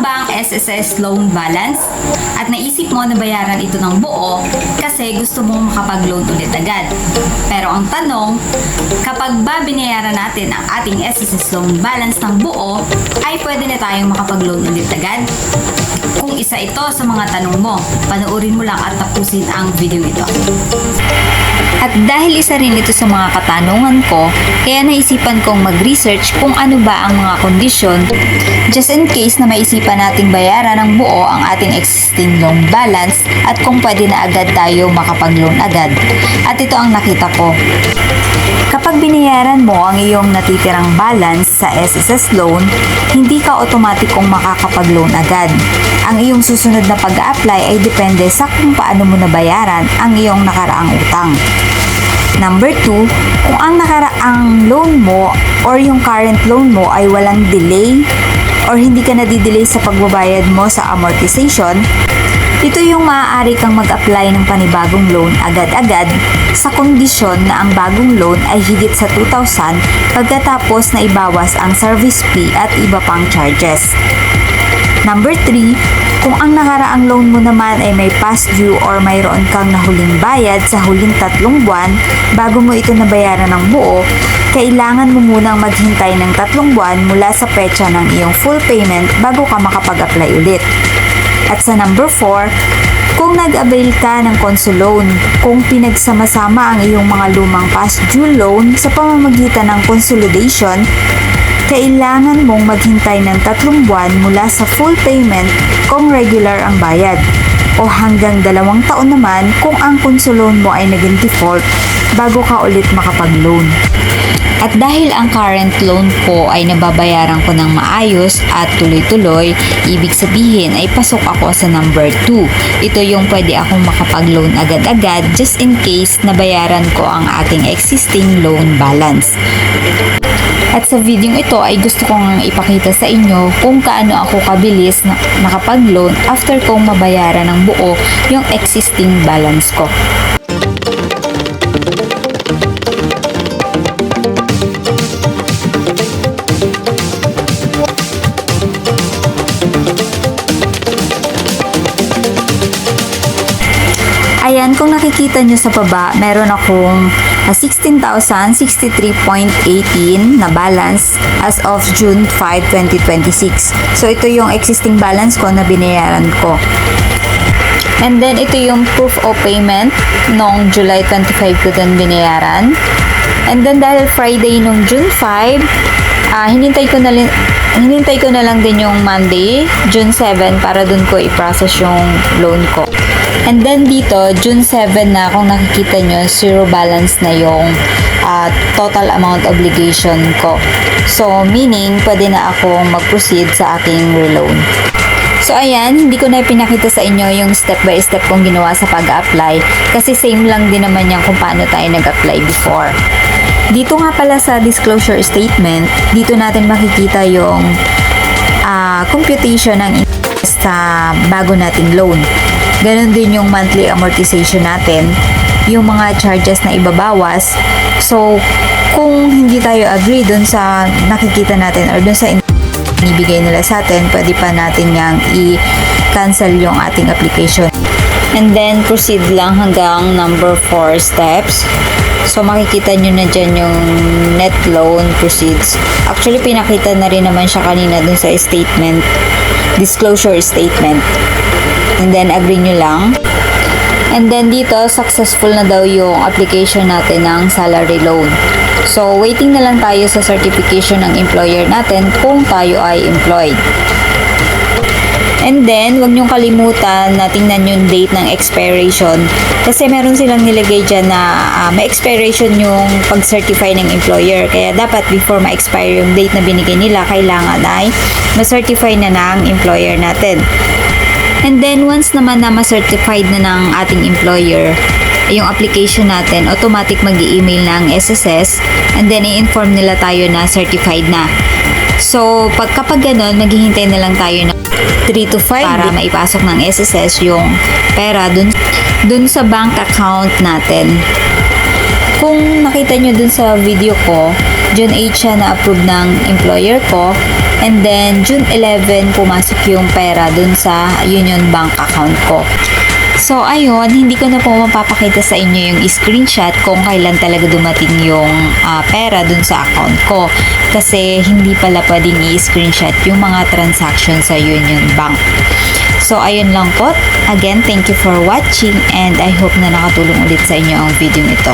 ba ang SSS loan balance? At naisip mo na bayaran ito ng buo kasi gusto mong makapag-loan ulit agad. Pero ang tanong, kapag ba binayaran natin ang ating SSS loan balance ng buo, ay pwede na tayong makapag-loan ulit agad? Kung isa ito sa mga tanong mo, panoorin mo lang at tapusin ang video ito. At dahil isa rin ito sa mga katanungan ko, kaya naisipan kong mag-research kung ano ba ang mga kondisyon just in case na maisipan nating bayaran ng buo ang ating existing loan balance at kung pwede na agad tayo makapag-loan agad. At ito ang nakita ko. Kapag binayaran mo ang iyong natitirang balance sa SSS loan, hindi ka automatikong makakapag-loan agad. Ang iyong susunod na pag-a-apply ay depende sa kung paano mo nabayaran ang iyong nakaraang utang. Number 2, kung ang nakaraang loan mo or yung current loan mo ay walang delay or hindi ka nadidelay sa pagbabayad mo sa amortization, ito yung maaari kang mag-apply ng panibagong loan agad-agad sa kondisyon na ang bagong loan ay higit sa 2,000 pagkatapos na ibawas ang service fee at iba pang charges. Number 3, kung ang nakaraang loan mo naman ay may past due or mayroon kang nahuling bayad sa huling 3 buwan bago mo ito nabayaran ng buo, kailangan mo munang maghintay ng 3 buwan mula sa petsa ng iyong full payment bago ka makapag-apply ulit. At sa number 4, kung nag-avail ka ng Conso loan, kung pinagsama-sama ang iyong mga lumang past due loan sa pamamagitan ng consolidation, kailangan mong maghintay ng 3 buwan mula sa full payment kung regular ang bayad o hanggang 2 taon naman kung ang Conso loan mo ay naging default bago ka ulit makapag-loan. At dahil ang current loan ko ay nababayaran ko ng maayos at tuloy-tuloy, ibig sabihin ay pasok ako sa number 2. Ito yung pwede akong makapag-loan agad-agad just in case nabayaran ko ang aking existing loan balance. At sa video ito ay gusto kong ipakita sa inyo kung kaano ako kabilis na nakapag-loan after kong mabayaran ng buo yung existing balance ko. Ayan, kung nakikita nyo sa baba, meron akong 16,063.18 na balance as of June 5, 2026. So, ito yung existing balance ko na binayaran ko. And then, ito yung proof of payment noong July 25 ko din binayaran. And then, dahil Friday nung June 5, hinintay ko na lang din yung Monday, June 7, para dun ko i-process yung loan ko. And then dito, June 7 na, kung nakikita nyo, zero balance na yung total amount obligation ko. So, meaning, pwede na akong mag-proceed sa aking reloan. So, ayan, hindi ko na pinakita sa inyo yung step by step kong ginawa sa pag-apply kasi same lang din naman yan kung paano tayo nag-apply before. Dito nga pala sa disclosure statement, dito natin makikita yung computation ng interest sa bago nating loan. Ganon din yung monthly amortization natin, yung mga charges na ibabawas. So, kung hindi tayo agree dun sa nakikita natin or dun sa ibigay nila sa atin, pwede pa natin yang i-cancel yung ating application. And then, proceed lang hanggang number 4 steps. So, makikita nyo na dyan yung net loan proceeds. Actually, pinakita na rin naman siya kanina dun sa statement, disclosure statement. And then, agree nyo lang. And then, dito, successful na daw yung application natin ng salary loan. So, waiting na lang tayo sa certification ng employer natin kung tayo ay employed. And then, wag niyong kalimutan na tingnan yung date ng expiration kasi meron silang nilagay dyan na may expiration yung pag-certify ng employer. Kaya dapat before ma-expire yung date na binigay nila, kailangan ay ma-certify na ng employer natin. And then, once naman na ma-certified na ng ating employer yung application natin, automatic mag-i-email na ang SSS and then i-inform nila tayo na certified na. So, kapag ganun, maghihintay na lang tayo ng 3 to 5 para maipasok ng SSS yung pera dun sa bank account natin. Kung nakita nyo dun sa video ko, June 8 siya na-approve ng employer ko. And then, June 11, pumasok yung pera dun sa Union Bank account ko. So, ayun, hindi ko na po mapapakita sa inyo yung screenshot kung kailan talaga dumating yung pera dun sa account ko. Kasi hindi pala pwedeng i-screenshot yung mga transactions sa Union Bank. So, ayun lang po. Again, thank you for watching and I hope na nakatulong ulit sa inyo ang video nito.